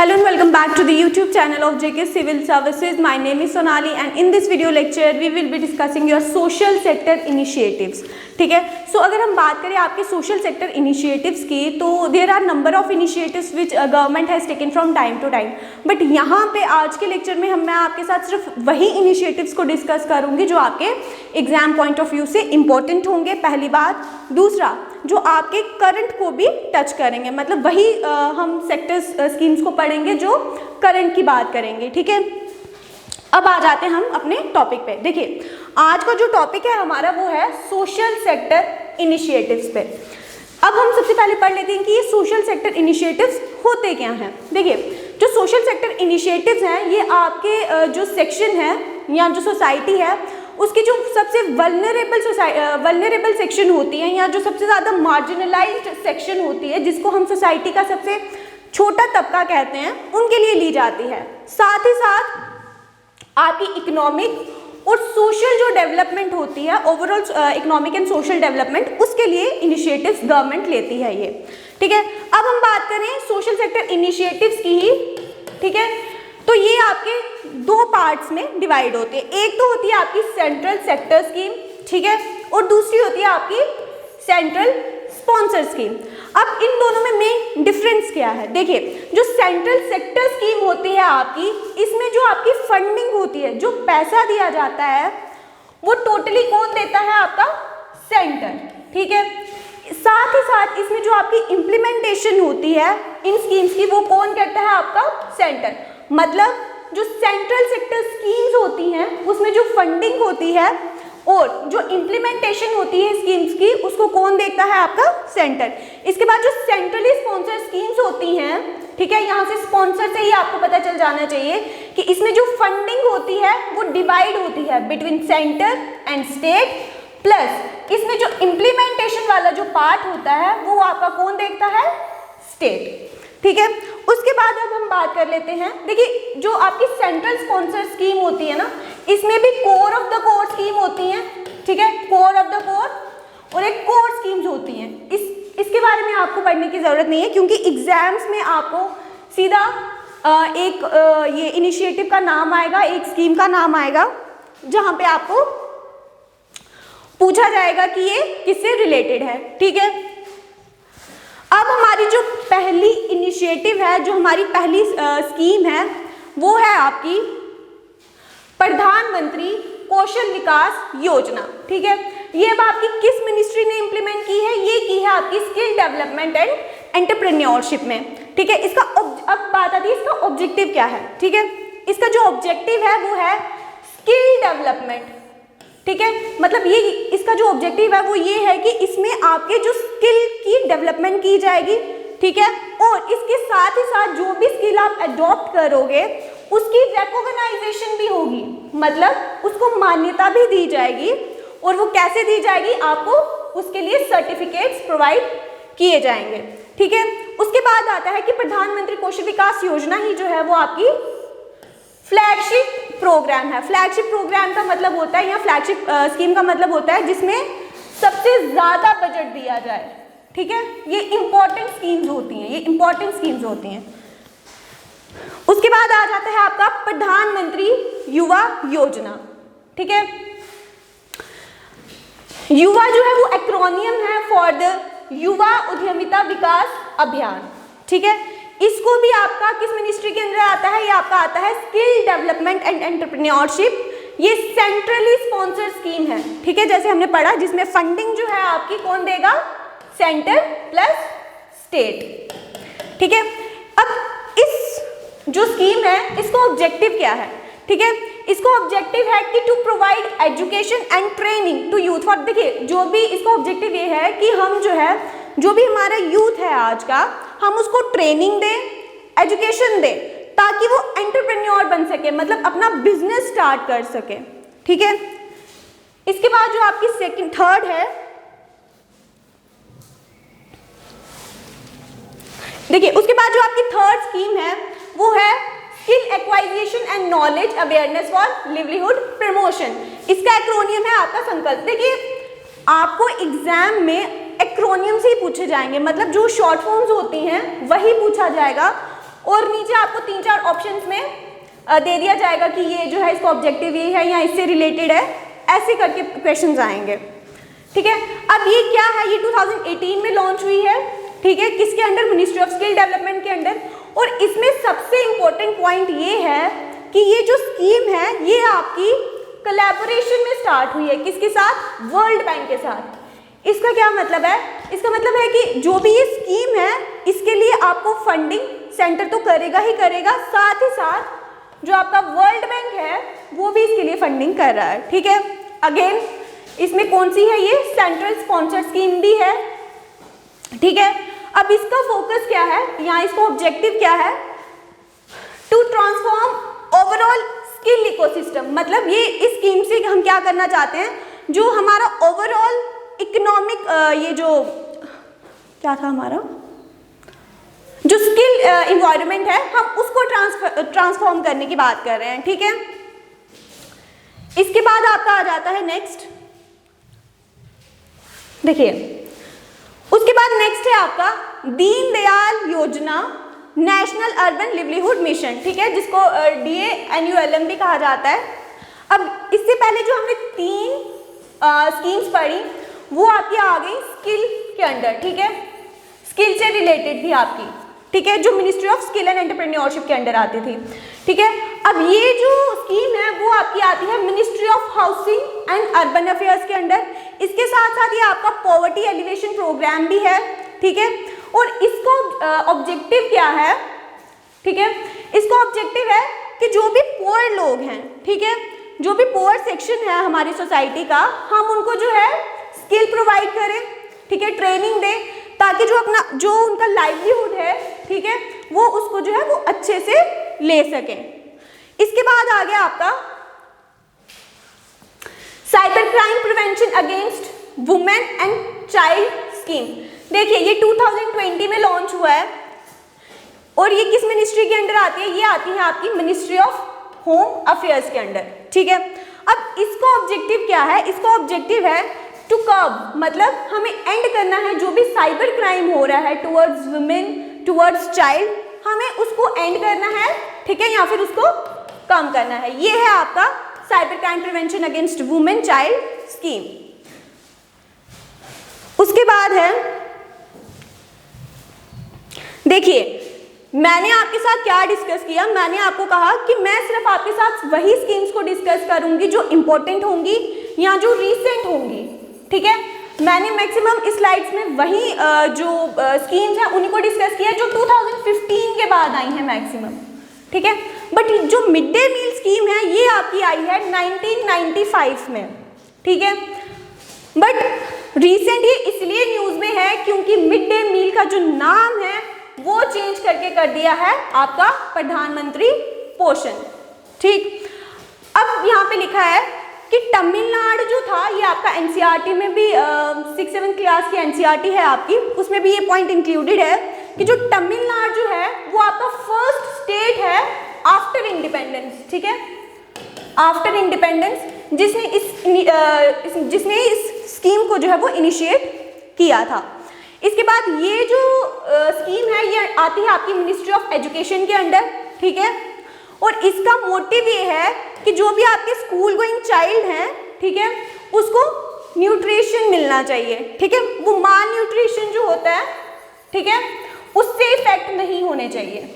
Hello and welcome back to the YouTube channel of JK Civil Services. My name is Sonali and in this video lecture we will be discussing your social sector initiatives. ठीक है, सो अगर हम बात करें आपके social sector initiatives की तो there are number of initiatives which government has taken from time to time, but यहाँ पे आज के लेक्चर में मैं आपके साथ सिर्फ वही इनिशिएटिव्स को डिस्कस करूँगी जो आपके एग्जाम पॉइंट ऑफ व्यू से इम्पोर्टेंट होंगे, पहली बात। दूसरा, जो आपके करंट को भी टच करेंगे, मतलब वही हम सेक्टर्स स्कीम्स को पढ़ेंगे जो करंट की बात करेंगे। ठीक है, अब आ जाते हैं हम अपने टॉपिक पे। देखिए, आज का जो टॉपिक है हमारा वो है सोशल सेक्टर इनिशिएटिव्स पे। अब हम सबसे पहले पढ़ लेते हैं कि ये सोशल सेक्टर इनिशिएटिव्स होते क्या हैं। देखिए, जो सोशल सेक्टर इनिशिएटिव्स हैं ये आपके जो सेक्शन है या जो सोसाइटी है उसकी जो सबसे वल्नरेबल सेक्शन होती है या जो सबसे ज़्यादा मार्जिनलाइज्ड सेक्शन होती है, जिसको हम सोसाइटी का सबसे छोटा तबका कहते हैं, उनके लिए ली जाती है। साथ ही साथ आपकी इकोनॉमिक और सोशल जो डेवलपमेंट होती है, overall economic and social development, उसके लिए इनिशिएटिव्स गवर्नमेंट लेती है ये। ठीक है, अब हम बात करें सोशल सेक्टर इनिशिएटिव्स की ही। ठीक है, तो ये आपके दो पार्ट्स में डिवाइड होते हैं। एक तो होती है आपकी सेंट्रल सेक्टर स्कीम, ठीक है, और दूसरी होती है आपकी सेंट्रल स्पॉन्सर स्कीम। अब इन दोनों में मेन डिफरेंस क्या है? देखिए, जो सेंट्रल सेक्टर स्कीम होती है आपकी, इसमें जो आपकी फंडिंग होती है, जो पैसा दिया जाता है, वो टोटली कौन देता है? आपका सेंटर। ठीक है, साथ ही साथ इसमें जो आपकी इम्प्लीमेंटेशन होती है इन स्कीम्स की, वो कौन करता है? आपका सेंटर। मतलब जो सेंट्रल सेक्टर स्कीम्स होती हैं उसमें जो फंडिंग होती है और जो इम्प्लीमेंटेशन होती है स्कीम्स की, उसको कौन देखता है? आपका सेंटर। इसके बाद जो सेंट्रली स्पॉन्सर स्कीम्स होती हैं, ठीक है, यहाँ से स्पॉन्सर से ही आपको पता चल जाना चाहिए कि इसमें जो फंडिंग होती है वो डिवाइड होती है between centre and state, plus इसमें जो इम्प्लीमेंटेशन वाला जो पार्ट होता है वो आपका कौन देखता है? स्टेट। ठीक है, उसके बाद अब हम बात कर लेते हैं। देखिए, जो आपकी सेंट्रल स्पॉन्सर स्कीम होती है ना, इसमें भी core of the core scheme होती है। ठीक है, कोर ऑफ द कोर और एक कोर स्कीम्स होती हैं। इसके बारे में आपको पढ़ने की जरूरत नहीं है, क्योंकि एग्जाम्स में आपको सीधा एक ये इनिशिएटिव का नाम आएगा, एक स्कीम का नाम आएगा, जहां पे आपको पूछा जाएगा कि ये किससे रिलेटेड है। ठीक है, अब हमारी जो पहली इनिशिएटिव है, जो हमारी पहली स्कीम है, वो है आपकी प्रधानमंत्री कौशल विकास योजना। ठीक है, ये अब आपकी किस मिनिस्ट्री ने इंप्लीमेंट की है? ये की है आपकी स्किल डेवलपमेंट एंड एंटरप्रेन्योरशिप में। ठीक है, इसका अब बात आती है इसका ऑब्जेक्टिव क्या है। ठीक है, इसका जो ऑब्जेक्टिव है वो है स्किल डेवलपमेंट। ठीक है, मतलब ये इसका जो ऑब्जेक्टिव है वो ये है कि इसमें आपके जो स्किल की डेवलपमेंट की जाएगी। ठीक है, और इसके साथ ही साथ जो भी स्किल आप अडॉप्ट करोगे उसकी रिकॉग्नाइजेशन भी होगी, मतलब उसको मान्यता भी दी जाएगी। और वो कैसे दी जाएगी? आपको उसके लिए सर्टिफिकेट्स प्रोवाइड किए जाएंगे। ठीक है, उसके बाद आता है कि प्रधानमंत्री कौशल विकास योजना ही जो है वो आपकी फ्लैगशिप प्रोग्राम है। फ्लैगशिप प्रोग्राम का मतलब होता है, या फ्लैगशिप स्कीम का मतलब होता है जिसमें सबसे ज्यादा बजट दिया जाए। ठीक है, ये इंपॉर्टेंट स्कीम्स होती हैं, ये इंपॉर्टेंट स्कीम्स होती हैं। उसके बाद आ जाता है आपका प्रधानमंत्री युवा योजना। ठीक है, युवा जो है वो एक्रोनियम है फॉर द युवा उद्यमिता विकास अभियान। ठीक है, इसको भी आपका किस मिनिस्ट्री के अंदर आता है? ये आपका आता है स्किल डेवलपमेंट एंड एंटरप्रेन्योरशिप। ये सेंट्रली स्पॉन्सर्ड स्कीम है। ठीक है, जैसे हमने पढ़ा, जिसमें फंडिंग जो है आपकी कौन देगा? Centre plus state. ठीक है, अब इस जो स्कीम है इसको ऑब्जेक्टिव क्या है? ठीक है, इसको ऑब्जेक्टिव है कि to provide education and training to youth for. देखिए, जो भी इसका ऑब्जेक्टिव ये है कि हम जो है, जो भी हमारा यूथ है आज का, हम उसको ट्रेनिंग दें, एजुकेशन दें, ताकि वो एंटरप्रेन्योर बन सके, मतलब अपना बिजनेस स्टार्ट कर सके। ठीक है, इसके बाद जो आपकी थर्ड है, देखिए, उसके बाद जो आपकी थर्ड स्कीम है वो है skill acquisition and knowledge awareness for livelihood promotion. इसका एक्रोनियम है आपका संकल्प। देखिए, आपको एग्जाम में एक्रोनियम से ही पूछे जाएंगे, मतलब जो शॉर्ट फॉर्म्स होती हैं वही पूछा जाएगा। और नीचे आपको 3-4 ऑप्शंस में दे दिया जाएगा कि ये जो है इसका ऑब्जेक्टिव ये है या इससे रिलेटेड है, ऐसे करके क्वेश्चंस आएंगे। ठीक है, अब ये क्या है, ये 2018 में लॉन्च हुई है। ठीक है, किसके under, ministry of skill development के अंडर। और इसमें सबसे इंपॉर्टेंट पॉइंट ये है कि ये जो स्कीम है ये आपकी कोलैबोरेशन में स्टार्ट हुई है, किसके साथ, वर्ल्ड बैंक के साथ। इसका क्या मतलब है, इसका मतलब है कि जो भी ये स्कीम है इसके लिए आपको फंडिंग सेंटर तो करेगा ही करेगा, साथ ही साथ जो आपका वर्ल्ड बैंक है वो भी इसके लिए फंडिंग कर रहा है। ठीक है, अगेन इसमें कौन सी है, ये सेंट्रल स्पॉन्सर्ड स्कीम भी है। ठीक है, अब इसका फोकस क्या है, यहाँ इसका ऑब्जेक्टिव क्या है, to transform overall skill ecosystem. मतलब ये इस स्कीम से हम क्या करना चाहते हैं, जो हमारा ओवरऑल इकोनॉमिक ये जो क्या था हमारा जो स्किल इन्वायरमेंट है, हम उसको ट्रांसफॉर्म करने की बात कर रहे हैं। ठीक है, इसके बाद आपका आ जाता है नेक्स्ट, देखिए उसके बाद नेक्स्ट है आपका दीन दयाल योजना नेशनल अर्बन लिवलीहुड मिशन। ठीक है, जिसको DANULM भी कहा जाता है। अब इससे पहले जो हमने 3 स्कीम्स पढ़ी वो आपकी आ गई स्किल के अंडर। ठीक है, स्किल से रिलेटेड थी आपकी। ठीक है, जो ministry of skill and entrepreneurship के अंडर आती थी। ठीक है, अब ये जो स्कीम है वो आपकी आती है ministry of housing and urban affairs के अंडर। इसके साथ साथ ये आपका पॉवर्टी एलिवेशन प्रोग्राम भी है। ठीक है, और इसको ऑब्जेक्टिव क्या है, ठीक है, इसका ऑब्जेक्टिव है कि जो भी पुअर लोग हैं, ठीक है, जो भी पुअर सेक्शन है हमारी सोसाइटी का, हम उनको जो है स्किल प्रोवाइड करें। ठीक है, ट्रेनिंग दें, ताकि जो उनका लाइवलीहुड है, ठीक है, वो उसको जो है वो अच्छे से ले सकें। इसके बाद आ गया आपका cyber crime prevention against women and child scheme. देखिए ये 2020 में लॉन्च हुआ है और ये किस मिनिस्ट्री के अंडर आती है, ये आती है आपकी मिनिस्ट्री ऑफ होम अफेयर्स के अंडर। ठीक है, अब इसका ऑब्जेक्टिव क्या है, इसका ऑब्जेक्टिव है टू कर्ब, मतलब हमें एंड करना है जो भी साइबर क्राइम हो रहा है टुवर्ड्स वुमेन, टुवर्ड्स चाइल्ड, हमें उसको एंड करना है। ठीक है, या फिर उसको कम करना है। ये है आपका cyber crime prevention against women child scheme. उसके बाद है, देखिए मैंने आपके साथ क्या डिस्कस किया, मैंने आपको कहा कि मैं सिर्फ आपके साथ वही स्कीम्स को डिस्कस करूंगी जो इंपॉर्टेंट होंगी या जो रीसेंट होंगी। ठीक है, मैंने मैक्सिमम इस स्लाइड्स में वही जो स्कीम्स हैं उन्हीं को डिस्कस किया जो 2015 के बाद आई हैं मैक्सिमम। ठीक है, बट जो मिड डे मील स्कीम है ये आपकी आई है 1995 में। ठीक है, बट रिसेंट ये इसलिए न्यूज़ में है क्योंकि मिड डे मील का जो नाम है वो चेंज करके कर दिया है आपका प्रधानमंत्री पोषण। ठीक, अब यहाँ पे लिखा है कि तमिलनाडु जो था, ये आपका एनसीईआरटी में भी 6-7 क्लास की एनसीईआरटी है आपकी, उसमें भी ये पॉइंट इंक्लूडेड है कि जो तमिलनाडु जो है वो आपका फर्स्ट स्टेट है आफ्टर इंडिपेंडेंस। ठीक है, आफ्टर इंडिपेंडेंस जिसने इस स्कीम को जो है वो इनिशिएट किया था। इसके बाद ये जो स्कीम है ये आती है आपकी मिनिस्ट्री ऑफ एजुकेशन के अंडर। ठीक है, और इसका मोटिव ये है कि जो भी आपके स्कूल गोइंग चाइल्ड हैं, ठीक है, उसको न्यूट्रिशन मिलना चाहिए। ठीक है, वो माल न्यूट्रिशन जो होता है, ठीक है, उससे इफेक्ट नहीं होने चाहिए।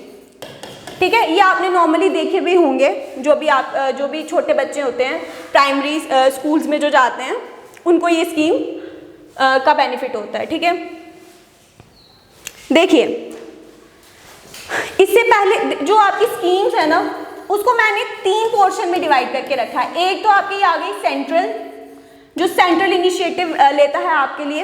ठीक है, ये आपने नॉर्मली देखे भी होंगे, जो भी छोटे बच्चे होते हैं प्राइमरी स्कूल्स में जो जाते हैं उनको ये स्कीम का बेनिफिट होता है। ठीक है, देखिए इससे पहले जो आपकी स्कीम्स है ना उसको मैंने 3 पोर्शन में डिवाइड करके रखा है। एक तो आपकी आ गई सेंट्रल, जो सेंट्रल इनिशिएटिव लेता है आपके लिए।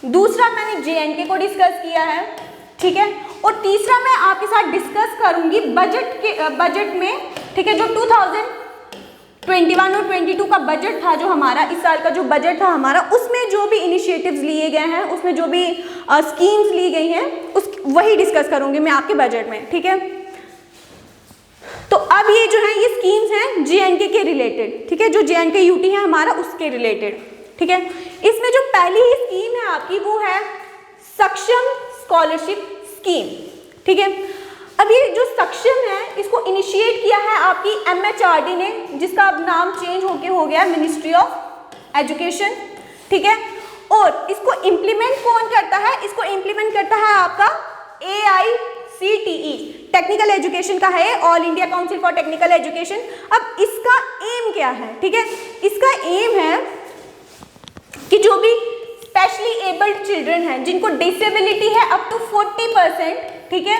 दूसरा मैंने JNK को डिस्कस किया है। ठीक है, और तीसरा मैं आपके साथ डिस्कस करूंगी बजट में। ठीक है, जो 2021 और 22 का बजट था, जो हमारा इस साल का जो बजट था हमारा, उसमें जो भी इनिशिएटिव्स लिए गए हैं, उसमें जो भी स्कीम्स ली गई हैं, वही डिस्कस करूंगी मैं आपके बजट में। ठीक है, तो अब ये जो है ये स्कीम्स हैं JNK के रिलेटेड। ठीक है, जो JNK UT है हमारा उसके रिलेटेड। ठीक है, इसमें जो पहली ही स्कीम है आपकी वो है सक्षम स्कॉलरशिप स्कीम। ठीक है, अब ये जो सक्षम है इसको इनिशिएट किया है आपकी MHRD ने, जिसका अब नाम चेंज होके हो गया मिनिस्ट्री ऑफ एजुकेशन, ठीक है। और इसको इम्प्लीमेंट कौन करता है? इसको इम्प्लीमेंट करता है आपका AICTE, टेक्निकल एजुकेशन का है, all India council for technical education. अब इसका एम क्या है? ठीक है, इसका एम है कि जो भी स्पेशली एबल्ड चिल्ड्रन हैं, जिनको डिसेबिलिटी है अप टू 40%, ठीक है,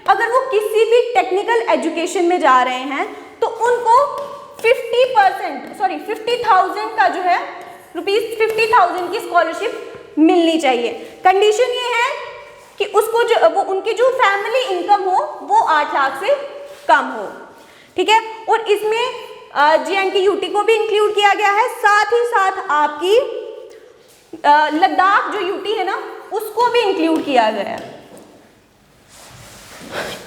अगर वो किसी भी टेक्निकल एजुकेशन में जा रहे हैं तो उनको 50,000 का जो है ₹50,000 की स्कॉलरशिप मिलनी चाहिए। कंडीशन ये है कि उसको जो वो उनकी जो फैमिली इनकम हो वो 8 लाख से कम हो, ठीक है। और इसमें JNK-UT को भी इंक्लूड किया गया है, साथ ही साथ आपकी लद्दाख जो यूटी है ना उसको भी इंक्लूड किया गया है।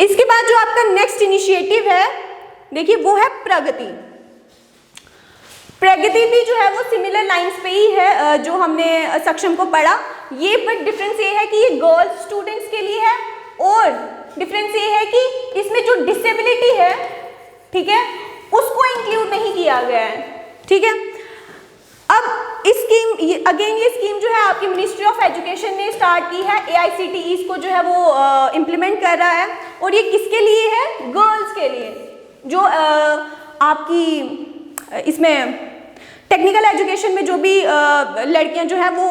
इसके बाद जो आपका नेक्स्ट इनिशिएटिव है, देखिए वो है प्रगति। प्रगति भी जो है वो सिमिलर लाइंस पे ही है जो हमने सक्षम को पढ़ा, ये बट डिफरेंस ये है कि ये गर्ल्स स्टूडेंट्स के लिए है, और डिफरेंस ये है कि इसमें जो डिसेबिलिटी है, ठीक है, उसको इंक्लूड नहीं किया गया है, ठीक है। अब इस स्कीम अगेन ये स्कीम जो है आपकी मिनिस्ट्री ऑफ एजुकेशन ने स्टार्ट की है, AICTE इसको जो है वो इम्प्लीमेंट कर रहा है, और ये किसके लिए है? गर्ल्स के लिए, जो आपकी इसमें टेक्निकल एजुकेशन में जो भी लड़कियां जो है वो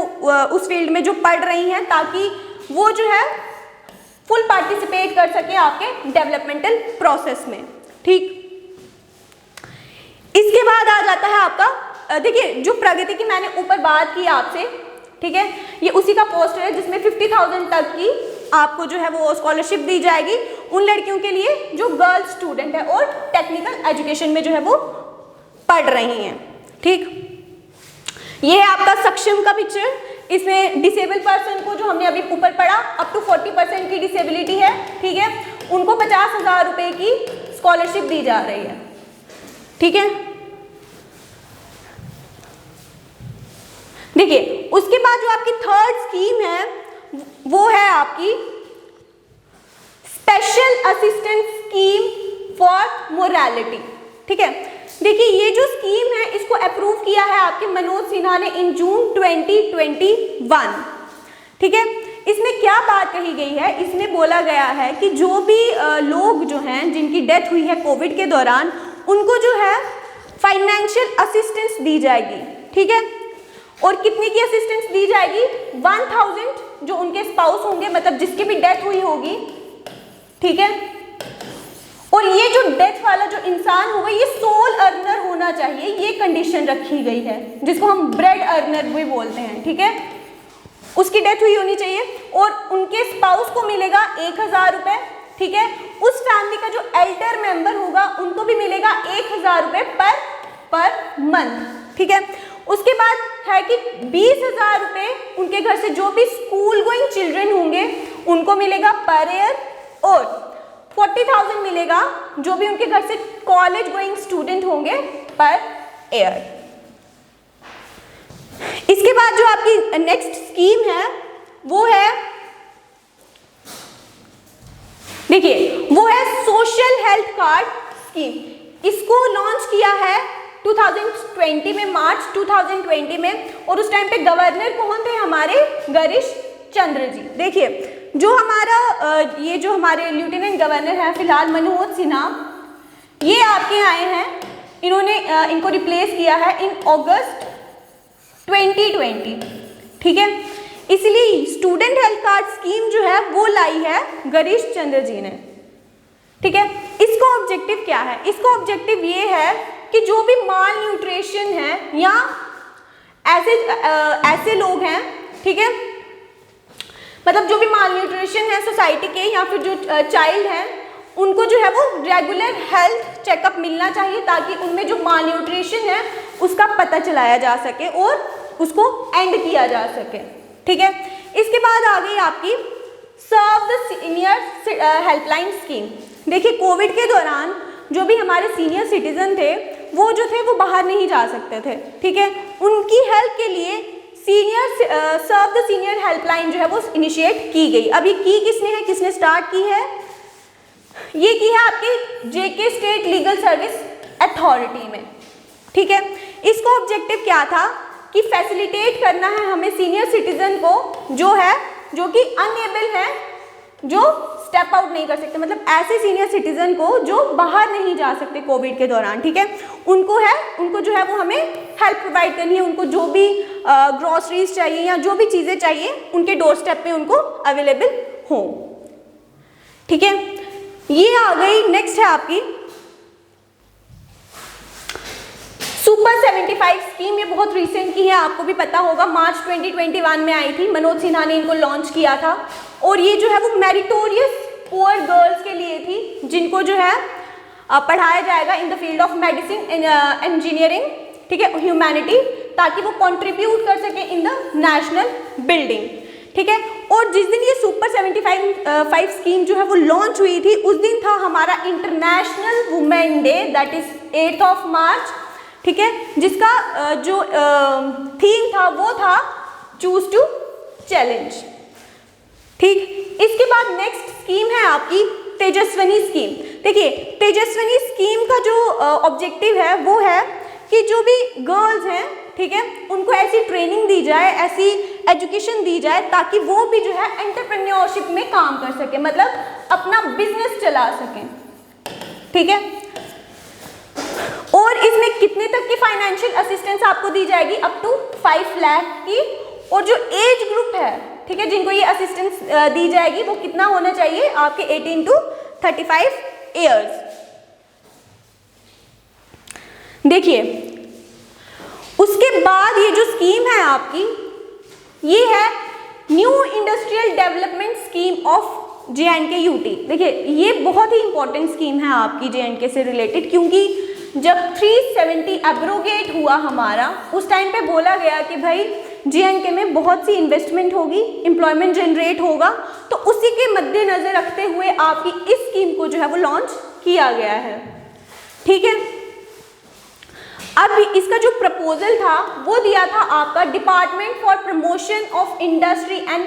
उस फील्ड में जो पढ़ रही हैं, ताकि वो जो है फुल पार्टिसिपेट कर सके आपके डेवलपमेंटल प्रोसेस में, ठीक। इसके बाद आ जाता है आपका, देखिए जो प्रगति की मैंने ऊपर बात की आपसे, ठीक है, ये उसी का पोस्टर है जिसमें 50,000 तक की आपको जो है वो स्कॉलरशिप दी जाएगी उन लड़कियों के लिए जो गर्ल्स स्टूडेंट है और टेक्निकल एजुकेशन में जो है वो पढ़ रही हैं, ठीक। ये है आपका सक्षम का पिक्चर। इसमें डिसेबल पर्सन को, जो हमने अभी ऊपर पढ़ा, अप टू 40% की डिसेबिलिटी है, ठीक है, उनको 50,000 रुपए की स्कॉलरशिप दी जा रही है, ठीक है। देखिए उसके बाद जो आपकी थर्ड स्कीम है वो है आपकी special assistance scheme for morality, ठीक है। देखिए ये जो स्कीम है इसको अप्रूव किया है आपके मनोज सिन्हा ने इन जून 2021, ठीक है। इसमें क्या बात कही गई है? इसमें बोला गया है कि जो भी लोग जो हैं जिनकी डेथ हुई है कोविड के दौरान, उनको जो है फाइनेंशियल असिस्टेंस दी जाएगी, ठीक है। और कितने की असिस्टेंस दी जाएगी? 1000 जो उनके स्पाउस होंगे, मतलब जिसकी भी डेथ हुई होगी, ठीक है। और ये जो डेथ वाला जो इंसान होगा ये सोल अर्नर होना चाहिए, ये कंडीशन रखी गई है, जिसको हम ब्रेड अर्नर भी बोलते हैं, ठीक है। उसकी डेथ हुई होनी चाहिए और उनके स्पाउस को मिलेगा 1000 रुपये, ठीक है। उस फैमिली का जो एल्डर मेंबर होगा उनको भी मिलेगा 1000 रुपये पर मंथ, ठीक है। उसके बाद है कि 20,000 रुपये उनके घर से जो भी स्कूल गोइंग चिल्ड्रन होंगे उनको मिलेगा पर ईयर, और 40,000 मिलेगा जो भी उनके घर से कॉलेज गोइंग स्टूडेंट होंगे पर ईयर। इसके बाद जो आपकी नेक्स्ट स्कीम है वो है, देखिए वो है सोशल हेल्थ कार्ड स्कीम। इसको लॉन्च किया है 2020 में, मार्च 2020 में, और उस टाइम पे गवर्नर कौन थे? हमारे गिरीश चंद्र जी। देखिए जो हमारा ये जो हमारे लेफ्टिनेंट गवर्नर है फिलहाल मनोज सिन्हा, ये आपके आए हैं, इन्होंने इनको रिप्लेस किया है इन अगस्त 2020, ठीक है। इसलिए स्टूडेंट हेल्थ कार्ड स्कीम जो है वो लाई है गिरीश चंद्र जी ने, ठीक है। इसका ऑब्जेक्टिव क्या है? इसका ऑब्जेक्टिव ये है कि जो भी माल न्यूट्रिशन है या ऐसे लोग हैं, ठीक है, मतलब जो भी माल न्यूट्रिशन है सोसाइटी के या फिर जो चाइल्ड हैं, उनको जो है वो रेगुलर हेल्थ चेकअप मिलना चाहिए, ताकि उनमें जो माल न्यूट्रिशन है उसका पता चलाया जा सके और उसको एंड किया जा सके, ठीक है। इसके बाद आ गई आपकी serve the senior helpline scheme. देखिए कोविड के दौरान जो भी हमारे सीनियर सिटीजन थे वो जो थे वो बाहर नहीं जा सकते थे, ठीक है। उनकी हेल्प के लिए सर्व द सीनियर हेल्पलाइन जो है वो इनिशिएट की गई। अब ये की किसने है, किसने स्टार्ट की है? ये की है आपकी जेके स्टेट लीगल सर्विस अथॉरिटी में, ठीक है। इसका ऑब्जेक्टिव क्या था कि फैसिलिटेट करना है हमें सीनियर सिटीजन को जो कि अनएबल है, जो स्टेप आउट नहीं कर सकते, मतलब ऐसे सीनियर सिटीजन को जो बाहर नहीं जा सकते कोविड के दौरान, ठीक है, उनको जो है वो हमें हेल्प प्रोवाइड करनी है। उनको जो भी ग्रोसरीज चाहिए या जो भी चीज़ें चाहिए उनके डोर स्टेप पे उनको अवेलेबल हो, ठीक है। ये आ गई। नेक्स्ट है आपकी सुपर 75 स्कीम। ये बहुत रिसेंट की है, आपको भी पता होगा, मार्च 2021 में आई थी। मनोज सिन्हा ने इनको लॉन्च किया था और ये जो है वो मेरिटोरियस पुअर गर्ल्स के लिए थी, जिनको जो है पढ़ाया जाएगा in the field of medicine, engineering, ठीक है, ह्यूमैनिटी, ताकि वो कंट्रीब्यूट कर सके इन द नेशनल बिल्डिंग, ठीक है। और जिस दिन ये सुपर 75 स्कीम जो है वो लॉन्च हुई थी, उस दिन था हमारा international women day, that is 8 मार्च, ठीक है, जिसका जो थीम था वो था चूज टू चैलेंज, ठीक। इसके बाद नेक्स्ट स्कीम है आपकी तेजस्विनी स्कीम। देखिए, तेजस्विनी स्कीम का जो ऑब्जेक्टिव है वो है कि जो भी गर्ल्स हैं, ठीक है, उनको ऐसी ट्रेनिंग दी जाए, ऐसी एजुकेशन दी जाए ताकि वो भी जो है एंटरप्रेन्योरशिप में काम कर सके, मतलब अपना बिजनेस चला सकें, ठीक है। और इसमें कितने तक की फाइनेंशियल असिस्टेंस आपको दी जाएगी? अप टू 5 लाख की। और जो एज ग्रुप है, ठीक है, जिनको ये असिस्टेंस दी जाएगी, वो कितना होना चाहिए? आपके 18 to 35 ईयर्स। देखिए, उसके बाद ये जो स्कीम है आपकी, ये है new industrial development scheme of JNK UT। देखिए, ये बहुत ही इंपॉर्टेंट स्कीम है आपकी JNK से रिलेटेड, क्योंकि जब 370 एब्रोगेट हुआ हमारा, उस टाइम पे बोला गया कि भाई JNK में बहुत सी इन्वेस्टमेंट होगी, एम्प्लॉयमेंट जनरेट होगा, तो उसी के मद्देनजर रखते हुए आपकी इस स्कीम को जो है वो लॉन्च किया गया है, ठीक है। अब इसका जो प्रपोजल था वो दिया था आपका department for promotion of industry and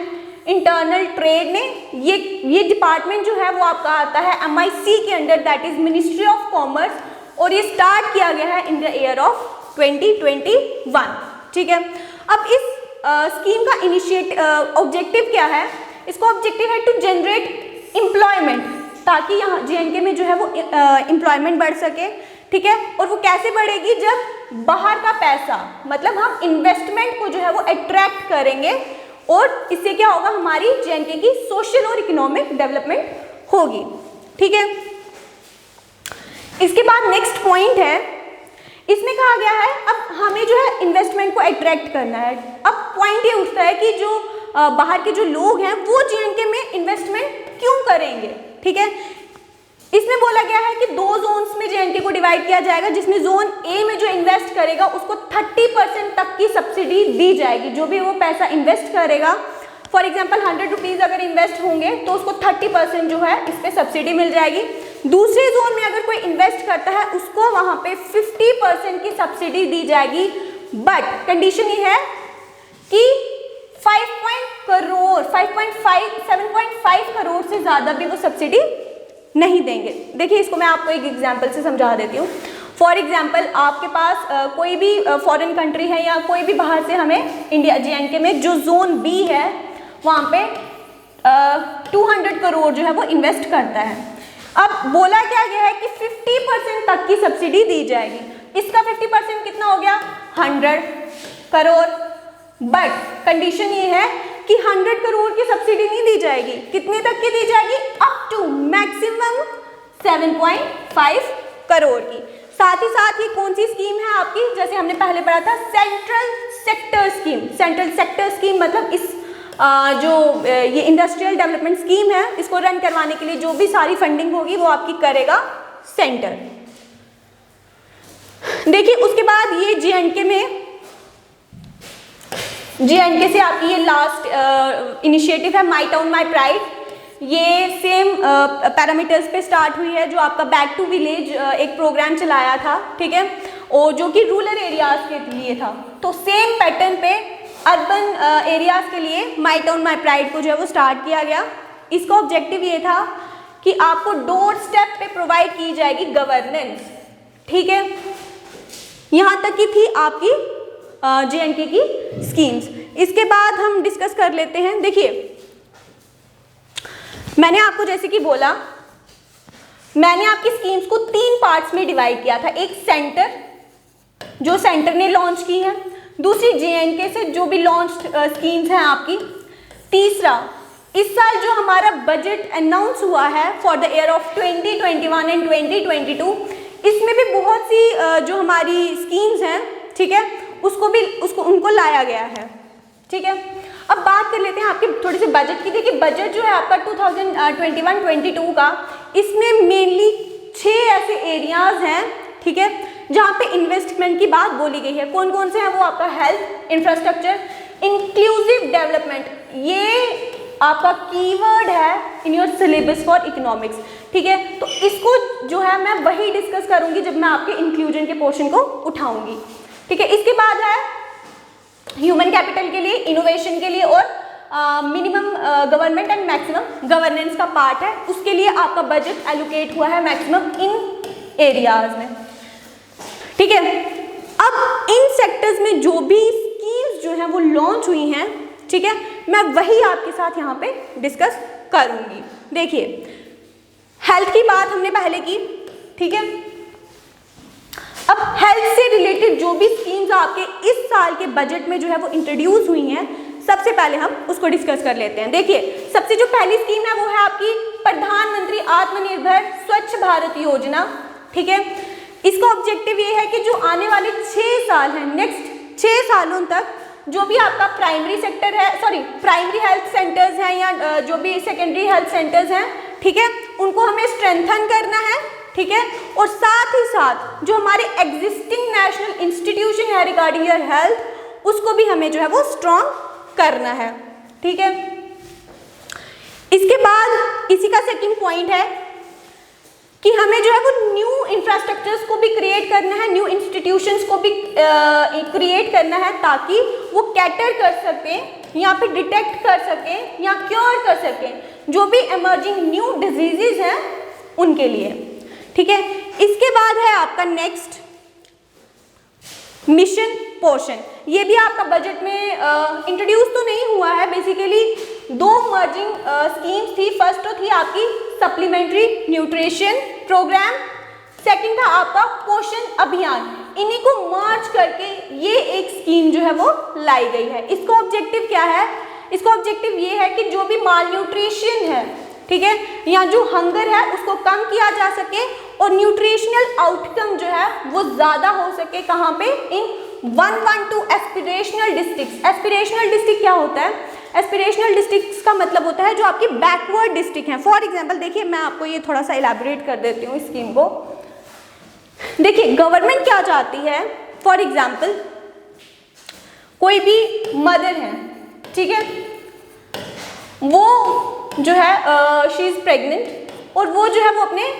internal trade ने। ये डिपार्टमेंट जो है वो आपका आता है MIC के under, that is ministry of commerce, और ये स्टार्ट किया गया है इन द ईयर ऑफ 2021, ठीक है। अब इस स्कीम का ऑब्जेक्टिव क्या है? इसका ऑब्जेक्टिव है टू जनरेट एम्प्लॉयमेंट, ताकि यहाँ JNK में जो है वो एम्प्लॉयमेंट बढ़ सके, ठीक है। और वो कैसे बढ़ेगी? जब बाहर का पैसा, मतलब हम इन्वेस्टमेंट को जो है वो अट्रैक्ट करेंगे, और इससे क्या होगा? हमारी JNK की सोशल और इकोनॉमिक डेवलपमेंट होगी, ठीक है। इसके बाद नेक्स्ट पॉइंट है, इसमें कहा गया है अब हमें जो है इन्वेस्टमेंट को अट्रैक्ट करना है। अब पॉइंट ये उठता है कि जो बाहर के जो लोग हैं वो JNK में इन्वेस्टमेंट क्यों करेंगे, ठीक है। इसमें बोला गया है कि 2 जोन्स में JNK को डिवाइड किया जाएगा, जिसमें जोन A में जो इन्वेस्ट करेगा उसको 30% तक की सब्सिडी दी जाएगी। जो भी वो पैसा इन्वेस्ट करेगा, फॉर एग्जाम्पल 100 रुपीज़ अगर इन्वेस्ट होंगे तो उसको 30% जो है इस पर सब्सिडी मिल जाएगी। दूसरे जोन में अगर कोई इन्वेस्ट करता है उसको वहाँ पे 50% की सब्सिडी दी जाएगी, बट कंडीशन ये है कि 7.5 करोड़ से ज़्यादा भी वो सब्सिडी नहीं देंगे। देखिए, इसको मैं आपको एक एग्जांपल से समझा देती हूँ। फॉर एग्जांपल, आपके पास कोई भी फॉरेन कंट्री है या कोई भी बाहर से हमें इंडिया JNK में जो जोन B है वहाँ पे 200 करोड़ जो है वो इन्वेस्ट करता है। अब बोला क्या गया है कि 50% तक की सब्सिडी दी जाएगी। इसका 50% कितना हो गया? 100 करोड़। बट कंडीशन ये है कि 100 करोड़ की सब्सिडी नहीं दी जाएगी। कितने तक की दी जाएगी? अप टू मैक्सिमम 7.5 करोड़ की। साथ ही साथ ये कौन सी स्कीम है आपकी? जैसे हमने पहले पढ़ा था, central sector scheme. Central sector scheme मतलब इस ये इंडस्ट्रियल डेवलपमेंट स्कीम है, इसको रन करवाने के लिए जो भी सारी फंडिंग होगी वो आपकी करेगा सेंटर। देखिए, उसके बाद ये JNK से आपकी ये लास्ट इनिशिएटिव है माई टाउन माई प्राइड। ये सेम पैरामीटर्स पे स्टार्ट हुई है, जो आपका बैक टू विलेज एक प्रोग्राम चलाया था, ठीक है, और जो कि रूरल एरियाज के लिए था। तो सेम पैटर्न पे अर्बन एरियाज के लिए माई टाउन माई प्राइड को जो है वो स्टार्ट किया गया। इसका ऑब्जेक्टिव ये था कि आपको डोर स्टेप पे प्रोवाइड की जाएगी गवर्नेंस, ठीक है। यहाँ तक की थी आपकी J&K की स्कीम्स। इसके बाद हम डिस्कस कर लेते हैं। देखिए मैंने आपको जैसे कि बोला, मैंने आपकी स्कीम्स को 3 पार्ट्स में डिवाइड किया था। एक सेंटर, जो सेंटर ने लॉन्च की है, दूसरी J&K से जो भी लॉन्च स्कीम्स हैं आपकी, तीसरा इस साल जो हमारा बजट अनाउंस हुआ है for the year of 2021 and 2022, इसमें भी बहुत सी जो हमारी स्कीम्स हैं, ठीक है, उनको लाया गया है, ठीक है। अब बात कर लेते हैं आपके थोड़ी सी बजट की। देखिए बजट जो है आपका 2021-22 का, इसमें मेनली 6 ऐसे एरियाज हैं, ठीक है, जहाँ पे इन्वेस्टमेंट की बात बोली गई है। कौन कौन से हैं वो? आपका हेल्थ, इंफ्रास्ट्रक्चर, इंक्लूसिव डेवलपमेंट, ये आपका कीवर्ड है in your syllabus for economics, ठीक है। तो इसको जो है मैं वही डिस्कस करूंगी जब मैं आपके इंक्लूजन के पोर्शन को उठाऊंगी, ठीक है। इसके बाद है ह्यूमन कैपिटल के लिए, इनोवेशन के लिए और minimum government and maximum governance का पार्ट है, उसके लिए आपका बजट एलोकेट हुआ है मैक्सिमम इन एरियाज में, ठीक है। अब इन सेक्टर्स में जो भी स्कीम्स जो हैं वो लॉन्च हुई हैं, ठीक है, मैं वही आपके साथ यहाँ पे डिस्कस करूंगी। देखिए हेल्थ की बात हमने पहले की, ठीक है। अब हेल्थ से रिलेटेड जो भी स्कीम्स आपके इस साल के बजट में जो है वो इंट्रोड्यूस हुई हैं, सबसे पहले हम उसको डिस्कस कर लेते हैं। देखिए सबसे जो पहली स्कीम है वो है आपकी प्रधानमंत्री आत्मनिर्भर स्वच्छ भारत योजना, ठीक है। इसका ऑब्जेक्टिव ये है कि जो आने वाले 6 साल हैं, नेक्स्ट 6 सालों तक जो भी आपका प्राइमरी सेक्टर है, प्राइमरी हेल्थ सेंटर्स हैं या जो भी सेकेंडरी हेल्थ सेंटर्स हैं, ठीक है, उनको हमें स्ट्रेंथन करना है, ठीक है। और साथ ही साथ जो हमारे एग्जिस्टिंग नेशनल इंस्टीट्यूशन है रिगार्डिंग योर हेल्थ, उसको भी हमें जो है वो स्ट्रॉन्ग करना है, ठीक है। इसके बाद इसी का सेकंड पॉइंट है कि हमें जो है वो न्यू इंफ्रास्ट्रक्चर्स को भी क्रिएट करना है, न्यू इंस्टीट्यूशंस को भी क्रिएट करना है, ताकि वो कैटर कर सकें, यहाँ पे डिटेक्ट कर सकें या क्योर कर सकें जो भी इमर्जिंग न्यू डिजीजेज हैं उनके लिए, ठीक है। इसके बाद है आपका नेक्स्ट मिशन पोर्शन। ये भी आपका बजट में इंट्रोड्यूस तो नहीं हुआ है, बेसिकली 2 मर्जिंग स्कीम्स थी। फर्स्ट तो थी आपकी सप्लीमेंट्री न्यूट्रिशन प्रोग्राम, सेकंड था आपका पोषण अभियान। इन्हीं को मर्ज करके ये एक स्कीम जो है वो लाई गई है। इसका ऑब्जेक्टिव क्या है? इसका ऑब्जेक्टिव ये है कि जो भी माल न्यूट्रिशन है, ठीक है, या जो हंगर है उसको कम किया जा सके और न्यूट्रिशनल आउटकम जो है वो ज़्यादा हो सके। कहाँ पे? इन 112 एस्पिरेशनल डिस्ट्रिक्ट्स। एस्पिरेशनल डिस्ट्रिक्ट क्या होता है? एस्पिरेशनल डिस्ट्रिक्ट्स का मतलब होता है जो आपकी बैकवर्ड डिस्ट्रिक्ट हैं। फॉर एग्जाम्पल देखिए, मैं आपको ये थोड़ा सा इलेबोरेट कर देती हूँ स्कीम को। देखिए गवर्नमेंट क्या चाहती है, फॉर एग्जाम्पल कोई भी मदर है, ठीक है, वो जो है शी इज़ प्रेग्नेंट और वो जो है वो अपने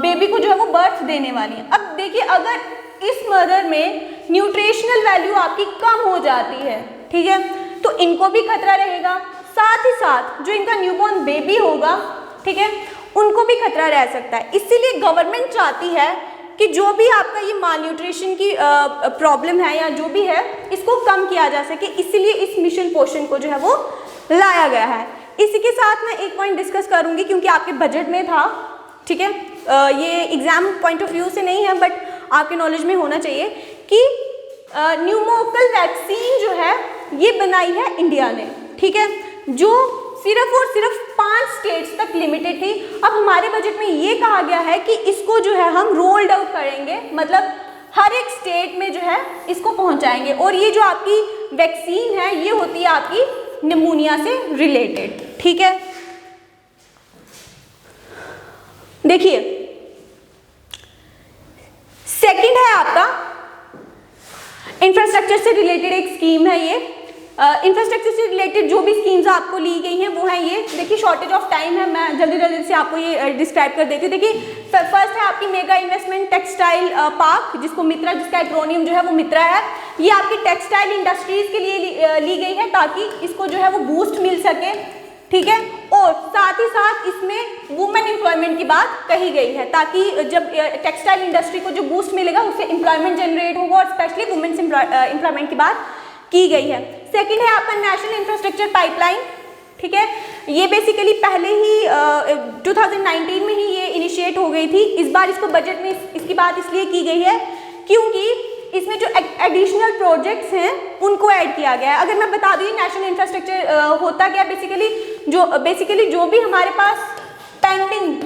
बेबी को जो है वो बर्थ देने वाली है। अब देखिए अगर इस मदर में न्यूट्रिशनल वैल्यू आपकी कम हो जाती है, ठीक है, तो इनको भी खतरा रहेगा, साथ ही साथ जो इनका न्यूबॉर्न बेबी होगा, ठीक है, उनको भी खतरा रह सकता है। इसीलिए गवर्नमेंट चाहती है कि जो भी आपका ये माल न्यूट्रिशन की प्रॉब्लम है या जो भी है, इसको कम किया जा सके। इसीलिए इस मिशन पोषण को जो है वो लाया गया है। इसी के साथ मैं एक पॉइंट डिस्कस करूंगी क्योंकि आपके बजट में था, ठीक है, ये एग्जाम पॉइंट ऑफ व्यू से नहीं है बट आपके नॉलेज में होना चाहिए कि न्यूमोकल वैक्सीन जो है ये बनाई है इंडिया ने, ठीक है, जो सिर्फ और सिर्फ 5 स्टेट्स तक लिमिटेड थी। अब हमारे बजट में ये कहा गया है कि इसको जो है हम रोल्ड आउट करेंगे, मतलब हर एक स्टेट में जो है इसको पहुंचाएंगे। और ये जो आपकी वैक्सीन है ये होती है आपकी निमोनिया से रिलेटेड, ठीक है। देखिए सेकंड है आपका इंफ्रास्ट्रक्चर से रिलेटेड एक स्कीम है। ये इंफ्रास्ट्रक्चर से रिलेटेड जो भी स्कीम्स आपको ली गई हैं वो है ये। देखिए शॉर्टेज ऑफ टाइम है, मैं जल्दी से आपको ये डिस्क्राइब कर देती हूँ। देखिए फर्स्ट है आपकी मेगा इन्वेस्टमेंट टेक्सटाइल पार्क, जिसको मित्रा, जिसका एक्रोनियम जो है वो मित्रा है। ये आपकी टेक्सटाइल इंडस्ट्रीज के लिए ली गई है ताकि इसको जो है वो बूस्ट मिल सके, ठीक है। और साथ ही साथ इसमें वुमेन एम्प्लॉयमेंट की बात कही गई है, ताकि जब टेक्सटाइल इंडस्ट्री को जो बूस्ट मिलेगा उससे एम्प्लॉयमेंट जनरेट होगा, और स्पेशली वुमेन्स एम्प्लॉयमेंट की बात की गई है। सेकंड है आपका नेशनल इंफ्रास्ट्रक्चर पाइपलाइन, ठीक है। ये बेसिकली पहले ही 2019 में ही ये इनिशिएट हो गई थी। इस बार इसको बजट में इसकी बात इसलिए की गई है क्योंकि इसमें जो एडिशनल प्रोजेक्ट्स हैं उनको ऐड किया गया है। अगर मैं बता दूँ नेशनल इंफ्रास्ट्रक्चर होता क्या, बेसिकली जो भी हमारे पास पेंडिंग,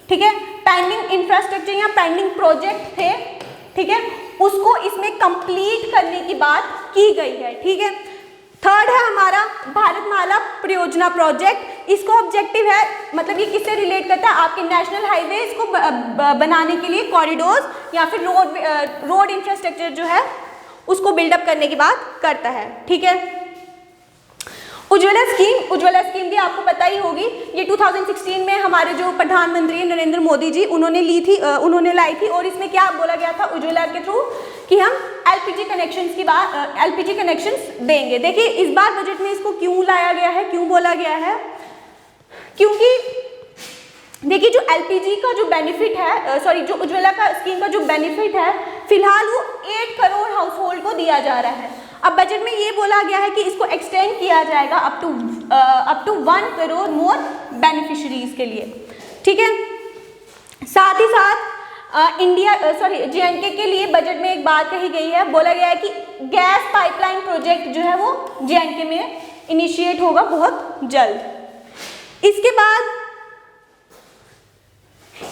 ठीक है, पेंडिंग इंफ्रास्ट्रक्चर या पेंडिंग प्रोजेक्ट थे, ठीक है, उसको इसमें कंप्लीट करने की बात की गई है, ठीक है। थर्ड है हमारा भारतमाला परियोजना प्रोजेक्ट। इसको ऑब्जेक्टिव है, मतलब ये किससे रिलेट करता है, आपके नेशनल हाईवेज को बनाने के लिए कॉरिडोर्स या फिर रोड इंफ्रास्ट्रक्चर जो है उसको बिल्डअप करने की बात करता है, ठीक है। उज्ज्वला स्कीम भी आपको पता ही होगी, ये 2016 में हमारे जो प्रधानमंत्री नरेंद्र मोदी जी उन्होंने लाई थी, और इसमें क्या बोला गया था उज्ज्वला के थ्रू कि हम एलपीजी कनेक्शंस देंगे। देखिए इस बार बजट में इसको क्यों लाया गया है, क्यों बोला गया है, क्योंकि देखिए जो एलपीजी का जो बेनिफिट है, जो उज्ज्वला का स्कीम का जो बेनिफिट है, फिलहाल वो 8 करोड़ हाउस होल्ड को दिया जा रहा है। अब बजट में ये बोला गया है कि इसको एक्सटेंड किया जाएगा up to 1 crore more beneficiaries के लिए, ठीक है। साथ ही साथ JNK के लिए बजट में एक बात कही गई है, बोला गया है कि गैस पाइपलाइन प्रोजेक्ट जो है वो JNK में इनिशिएट होगा बहुत जल्द। इसके बाद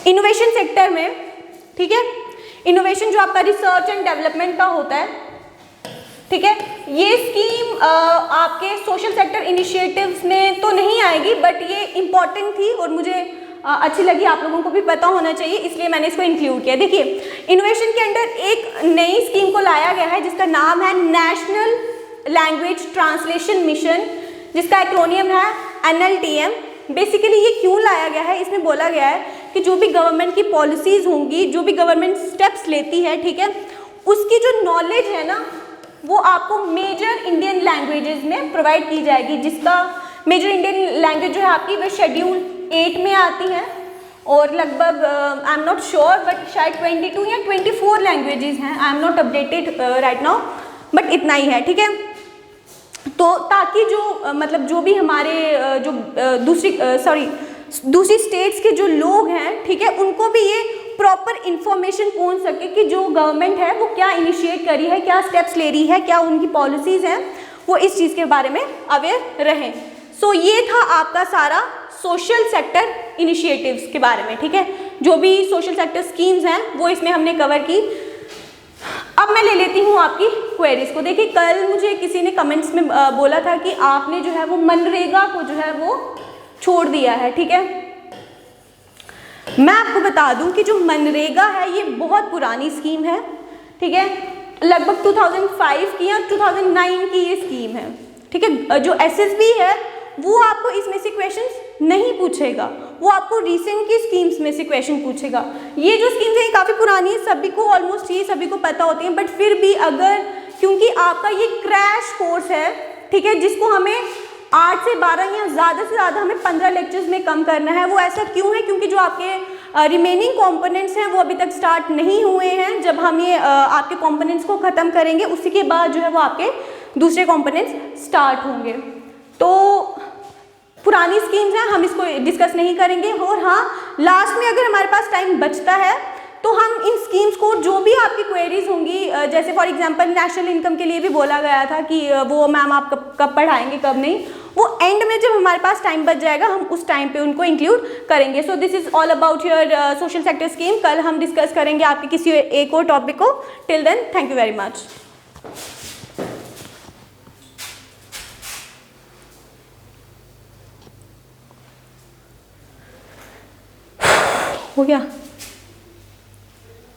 इनोवेशन सेक्टर में, ठीक है, इनोवेशन जो आपका रिसर्च एंड डेवलपमेंट का होता है, ठीक है, ये स्कीम आपके सोशल सेक्टर इनिशिएटिव्स में तो नहीं आएगी, बट ये इम्पॉर्टेंट थी और मुझे अच्छी लगी, आप लोगों को भी पता होना चाहिए, इसलिए मैंने इसको इंक्लूड किया। देखिए इनोवेशन के अंडर एक नई स्कीम को लाया गया है जिसका नाम है नेशनल लैंग्वेज ट्रांसलेशन मिशन, जिसका एक्रोनियम है NLTM। बेसिकली ये क्यों लाया गया है, इसमें बोला गया है कि जो भी गवर्नमेंट की पॉलिसीज होंगी, जो भी गवर्नमेंट स्टेप्स लेती है, ठीक है, उसकी जो नॉलेज है ना वो आपको मेजर इंडियन लैंग्वेजेस में प्रोवाइड की जाएगी, जिसका मेजर इंडियन लैंग्वेज जो है आपकी वह शेड्यूल 8 में आती है, और लगभग I am not sure but शायद 22 या 24 लैंग्वेजेस हैं, I am not updated right now, but इतना ही है, ठीक है। तो ताकि जो मतलब जो भी हमारे जो दूसरी स्टेट्स के जो लोग हैं, ठीक है, उनको भी ये प्रॉपर इंफॉर्मेशन पहुंच सके कि जो गवर्नमेंट है वो क्या इनिशिएट करी है, क्या स्टेप्स ले रही है, क्या उनकी पॉलिसीज़ हैं, वो इस चीज़ के बारे में अवेयर रहें। सो ये था आपका सारा सोशल सेक्टर इनिशिएटिव्स के बारे में, ठीक है, जो भी सोशल सेक्टर स्कीम्स हैं वो इसमें हमने कवर की। अब मैं ले लेती हूँ आपकी क्वेरीज को। देखिए कल मुझे किसी ने कमेंट्स में बोला था कि आपने जो है वो मनरेगा को जो है वो छोड़ दिया है, ठीक है। मैं आपको बता दूं कि जो मनरेगा है ये बहुत पुरानी स्कीम है, ठीक है, लगभग 2005 की या 2009 की ये स्कीम है, ठीक है। जो SSB है वो आपको इसमें से क्वेश्चंस नहीं पूछेगा, वो आपको रिसेंट की स्कीम्स में से क्वेश्चन पूछेगा। ये जो स्कीम्स है काफ़ी पुरानी है, सभी को ऑलमोस्ट ये सभी को पता होती है, बट फिर भी अगर, क्योंकि आपका ये क्रैश कोर्स है, ठीक है, जिसको हमें 8 से 12 या ज़्यादा से ज़्यादा हमें 15 लेक्चर्स में कम करना है। वो ऐसा क्यों है, क्योंकि जो आपके रिमेनिंग कंपोनेंट्स हैं वो अभी तक स्टार्ट नहीं हुए हैं। जब हम ये आपके कंपोनेंट्स को ख़त्म करेंगे उसी के बाद जो है वो आपके दूसरे कंपोनेंट्स स्टार्ट होंगे। तो पुरानी स्कीम्स हैं, हम इसको डिस्कस नहीं करेंगे। और हाँ, लास्ट में अगर हमारे पास टाइम बचता है तो हम इन स्कीम्स को, जो भी आपकी क्वेरीज होंगी, जैसे फॉर एग्जांपल नेशनल इनकम के लिए भी बोला गया था कि वो मैम आप कब पढ़ाएंगे कब नहीं, वो एंड में जब हमारे पास टाइम बच जाएगा हम उस टाइम पे उनको इंक्लूड करेंगे। So this is all about your social sector scheme. कल हम डिस्कस करेंगे आपके किसी एक और टॉपिक को। Till then thank you very much. हो गया।